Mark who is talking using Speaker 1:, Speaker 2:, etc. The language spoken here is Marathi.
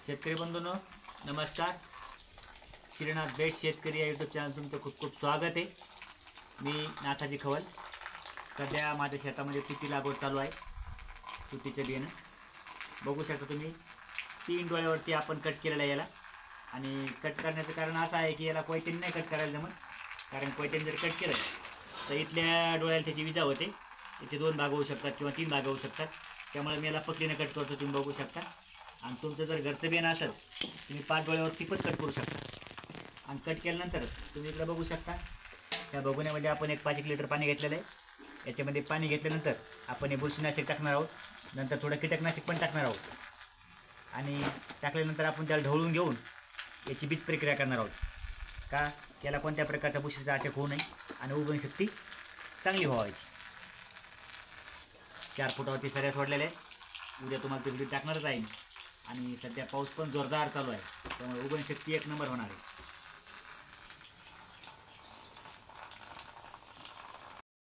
Speaker 1: शेतकरी बंधूंनो नमस्कार. श्रीनाथ बेट शेतकरी या यूट्यूब चॅनल तुमचं खूप खूप स्वागत आहे. मी नाथाजी खवल. सध्या माझ्या शेतामध्ये तुती लागवड चालू आहे. तुतीचं बियाणं बघू शकता तुम्ही. 3 डोळ्यावरती आपण कट केलेला आहे याला. आणि कट करण्याचं कारण असं आहे की याला कोयत्याने नाही कट करायला जमत, कारण कोयत्याने जर कट केलं तर इथल्या डोळ्याला त्याची विजा होते. त्याचे 2 भाग होऊ शकतात किंवा 3 भाग होऊ शकतात. त्यामुळे मी याला पकडीने कट करतो, तुम्ही बघू शकता. आणि तुमचं जर घरचं बियाणं असेल तुम्ही 5 डोळ्यावरती पण कट करू शकता. आणि कट केल्यानंतर तुम्ही इकडे बघू शकता, त्या बघण्यामध्ये आपण एक 5 लिटर पाणी घेतलेलं आहे. याच्यामध्ये पाणी घेतल्यानंतर आपण हे बुरशीनाशक टाकणार आहोत, नंतर थोडं कीटकनाशक पण टाकणार आहोत. आणि टाकल्यानंतर आपण त्याला ढवळून घेऊन याची बीज प्रक्रिया करणार आहोत, का याला कोणत्या प्रकारचा बुरशीचा अटॅक होऊ नये आणि उगवणशक्ती चांगली व्हायची. 4 फुटावरती सऱ्या सोडलेल्या आहेत. उद्या तुम्हाला ते टाकणारच आहे. आणि सध्या पाऊस पण जोरदार चालू आहे, त्यामुळे उगवणशक्ती 1 नंबर होणार आहे.